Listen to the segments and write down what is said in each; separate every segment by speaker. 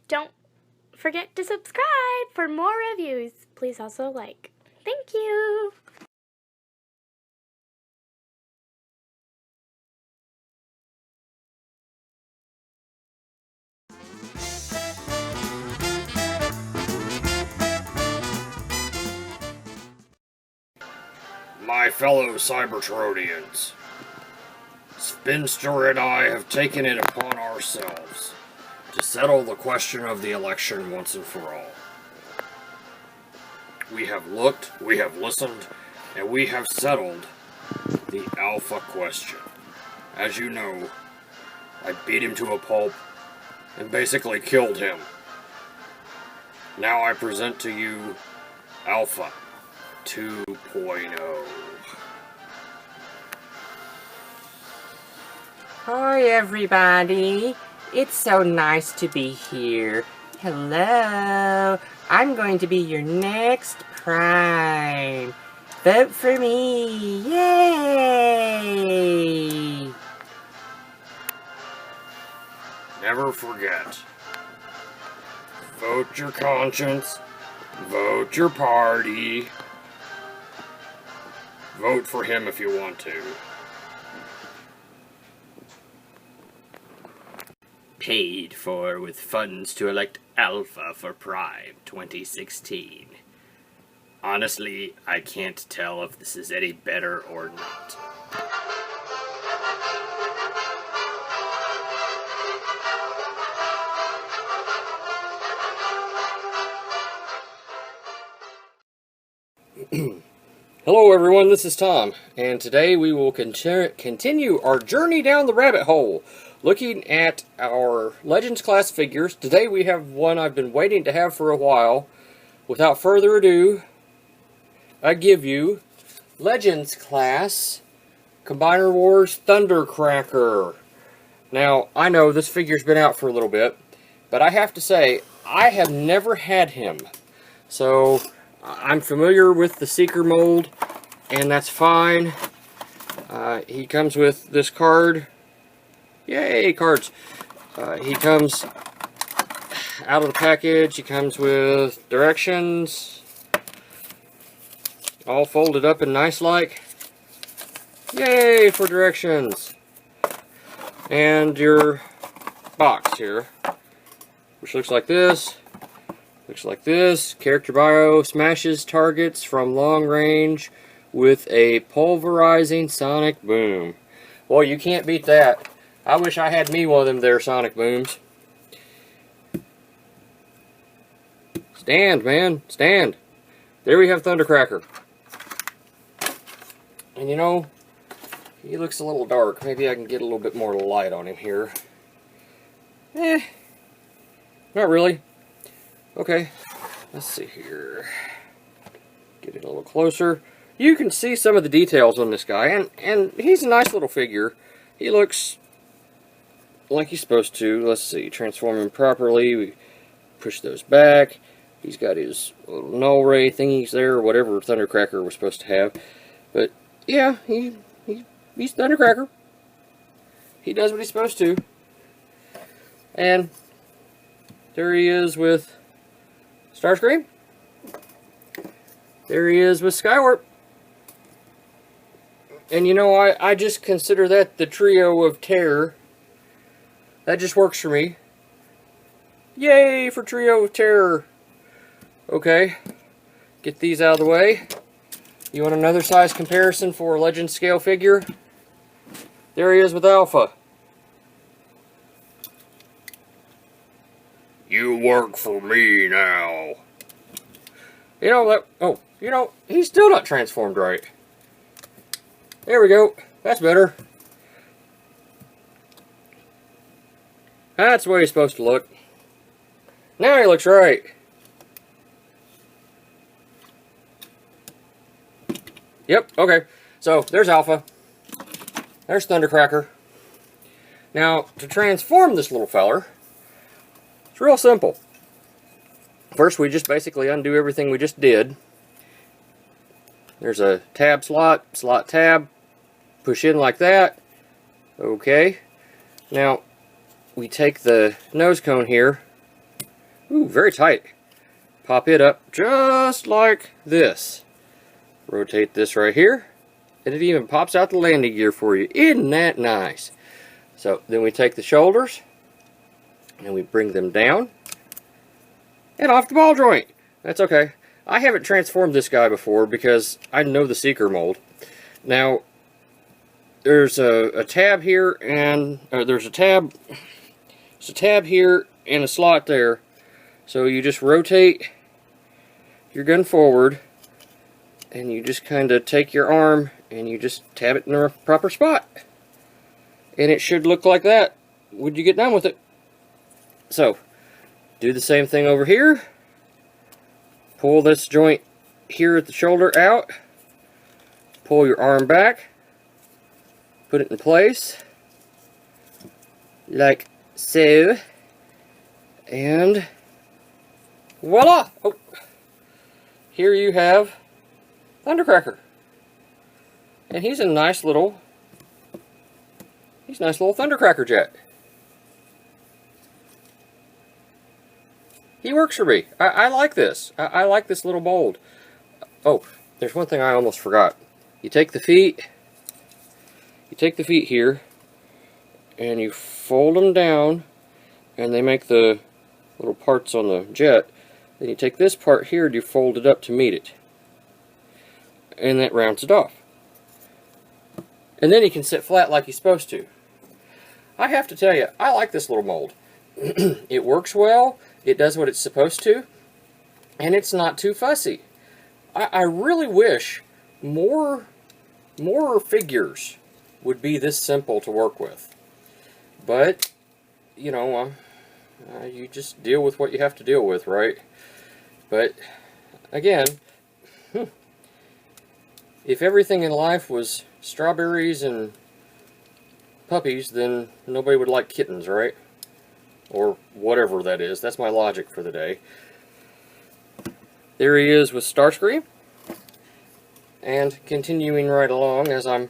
Speaker 1: don't forget to subscribe for more reviews. Please also like. Thank you.
Speaker 2: My fellow Cybertronians, Spinster and I have taken it upon ourselves to settle the question of the election once and for all. We have looked, we have listened, and we have settled the Alpha question. As you know, I beat him to a pulp and basically killed him. Now I present to you Alpha 2.0.
Speaker 3: Hi everybody, it's so nice to be here. Hello, I'm going to be your next Prime. Vote for me, yay!
Speaker 2: Never forget, vote your conscience, vote your party, vote for him if you want to. Paid for with funds to elect Alpha for Prime 2016. Honestly, I can't tell if this is any better or not. Hello everyone, this is Tom, and today we will continue our journey down the rabbit hole, looking at our Legends class figures. Today we have one I've been waiting to have for a while. Without further ado, I give you Legends class Combiner Wars Thundercracker. Now, I know this figure's been out for a little bit, but I have to say, I have never had him. So, I'm familiar with the Seeker mold, and that's fine. He comes with this card. Yay, cards. He comes out of the package. He comes with directions, all folded up and nice like. Yay for directions. And your box here, which looks like this. Looks like this. Character bio: smashes targets from long range with a pulverizing sonic boom. Boy, you can't beat that. I wish I had me one of them there sonic booms. Stand, man. Stand. There we have Thundercracker. And you know, he looks a little dark. Maybe I can get a little bit more light on him here. Not really. Okay, let's see here. Get it a little closer. You can see some of the details on this guy, and he's a nice little figure. He looks like he's supposed to. Let's see, transform him properly. We push those back. He's got his little null ray thingies there, or whatever Thundercracker was supposed to have. But yeah, he's Thundercracker. He does what he's supposed to. And there he is with Starscream. There he is with Skywarp. And you know, I just consider that the trio of terror. That just works for me. Yay for trio of terror. Okay, get these out of the way. You want another size comparison for a Legend scale figure? There he is with Alpha. You work for me now. You know that. Oh, you know, he's still not transformed right. There we go. That's better. That's the way he's supposed to look. Now he looks right. Yep, okay. So, there's Alpha. There's Thundercracker. Now, to transform this little feller, it's real simple. First, we just basically undo everything we just did. There's a tab slot, slot tab. Push in like that. Okay. Now, we take the nose cone here, Ooh, very tight. Pop it up just like this. Rotate this right here, and it even pops out the landing gear for you. Isn't that nice? So then we take the shoulders and we bring them down and off the ball joint. That's okay. I haven't transformed this guy before because I know the Seeker mold. Now, there's a tab here, and there's a tab here and a slot there. So you just rotate your gun forward, and you just kind of take your arm and you just tab it in the proper spot. And it should look like that when you get done with it. So, do the same thing over here. Pull this joint here at the shoulder out. Pull your arm back. Put it in place. Like so. And voila! Oh. Here you have Thundercracker. And he's a nice little Thundercracker jet. He works for me. I like this. I like this little mold. Oh, there's one thing I almost forgot. You take the feet here, and you fold them down, and they make the little parts on the jet. Then you take this part here and you fold it up to meet it. And that rounds it off. And then he can sit flat like he's supposed to. I have to tell you, I like this little mold. It works well, it does what it's supposed to, and it's not too fussy. I really wish more figures would be this simple to work with. But, you know, you just deal with what you have to deal with, right? But, again, if everything in life was strawberries and puppies, then nobody would like kittens, right? Or whatever that is. That's my logic for the day. There he is with Starscream. And continuing right along as I'm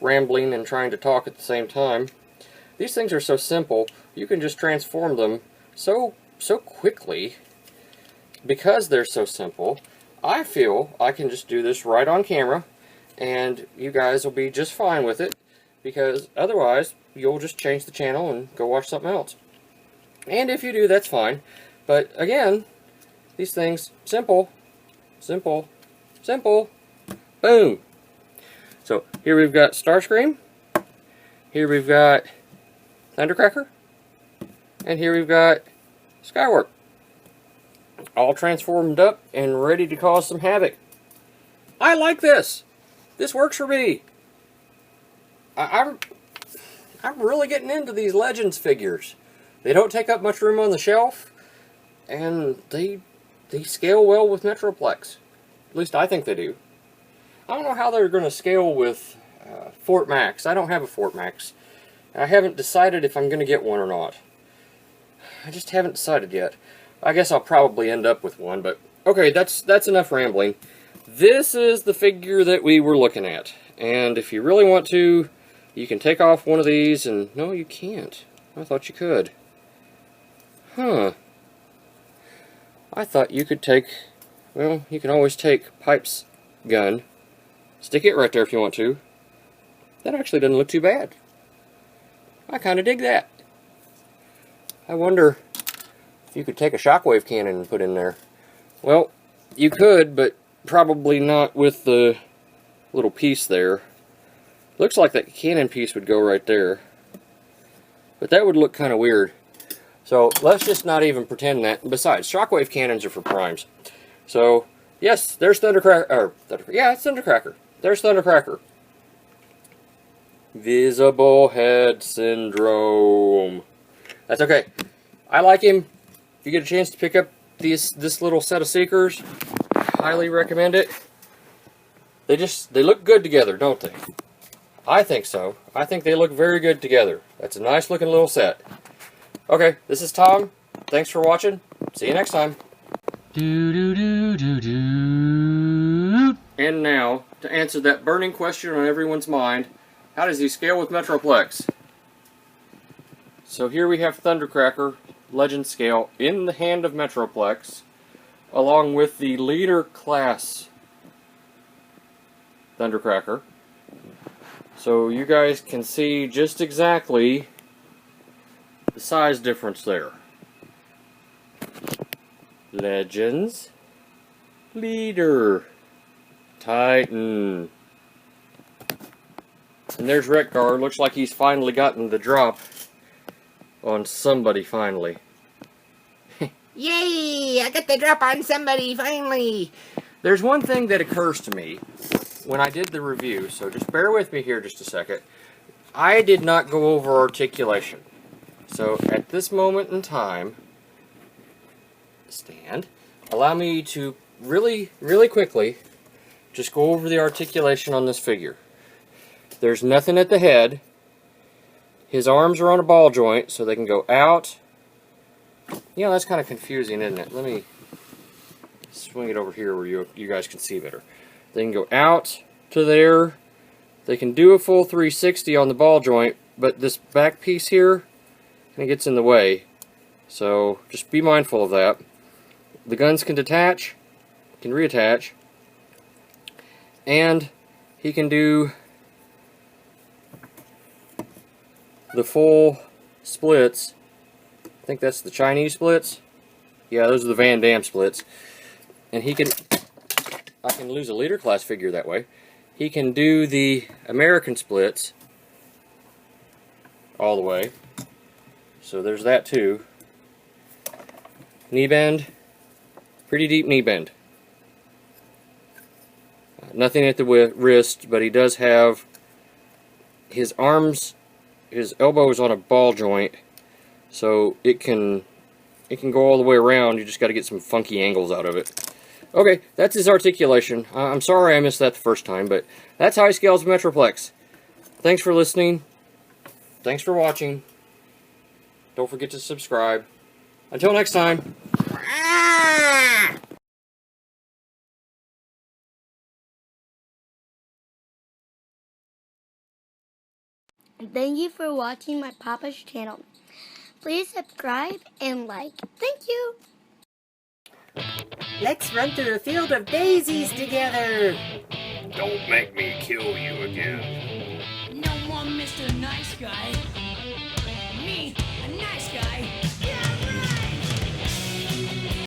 Speaker 2: rambling and trying to talk at the same time. These things are so simple, you can just transform them so quickly. Because they're so simple, I feel I can just do this right on camera, and you guys will be just fine with it, because otherwise you'll just change the channel and go watch something else. And if you do, that's fine. But again, these things, simple, simple, simple, boom. So here we've got Starscream, here we've got Thundercracker, and here we've got Skywarp. All transformed up and ready to cause some havoc. I like this. This works for me. I'm really getting into these Legends figures. They don't take up much room on the shelf, and they scale well with Metroplex. At least I think they do. I don't know how they're going to scale with Fort Max. I don't have a Fort Max. I haven't decided if I'm going to get one or not. I just haven't decided yet. I guess I'll probably end up with one, but okay, that's enough rambling. This is the figure that we were looking at, and if you really want to, you can take off one of these, and no, you can't. I thought you could. Huh. I thought you could take, well, you can always take Pipe's gun, stick it right there if you want to. That actually doesn't look too bad. I kind of dig that. I wonder if you could take a shockwave cannon and put in there. Well, you could, but probably not with the little piece there. Looks like that cannon piece would go right there. But that would look kind of weird. So let's just not even pretend that. Besides, shockwave cannons are for primes. So, yes, there's Thundercracker. Yeah, it's Thundercracker. There's Thundercracker. Visible head syndrome. That's okay. I like him. If you get a chance to pick up this little set of Seekers, highly recommend it. They look good together, don't they? I think so. I think they look very good together. That's a nice looking little set. Okay, this is Tom. Thanks for watching. See you next time. And now, to answer that burning question on everyone's mind, how does he scale with Metroplex? So here we have Thundercracker Legend scale in the hand of Metroplex, along with the leader class Thundercracker. So you guys can see just exactly the size difference there. Legends, leader, Titan. And there's Wreck-Gar. Looks like he's finally gotten the drop on somebody finally.
Speaker 3: Yay! I got the drop on somebody, finally!
Speaker 2: There's one thing that occurs to me when I did the review, so just bear with me here just a second. I did not go over articulation. So at this moment in time, stand, allow me to really quickly just go over the articulation on this figure. There's nothing at the head. His arms are on a ball joint, so they can go out. You know, that's kind of confusing, isn't it? Let me swing it over here where you guys can see better. They can go out to there. They can do a full 360 on the ball joint, but this back piece here kind of gets in the way. So just be mindful of that. The guns can detach, can reattach, and he can do the full splits. I think that's the Chinese splits. Yeah, those are the Van Damme splits. And he can, I can lose a leader class figure that way. He can do the American splits all the way. So there's that too. Knee bend, pretty deep knee bend. Nothing at the wrist, but he does have his arms, his elbows on a ball joint, so it can go all the way around. You just got to get some funky angles out of it. Okay, that's his articulation. I'm sorry I missed that the first time, but that's how he scales Metroplex. Thanks for listening. Thanks for watching. Don't forget to subscribe. Until next time.
Speaker 1: Thank you for watching my Papa's channel. Please subscribe and like. Thank you.
Speaker 3: Let's run through a field of daisies together!
Speaker 2: Don't make me kill you again.
Speaker 4: No more Mr. Nice Guy. Me, a nice guy.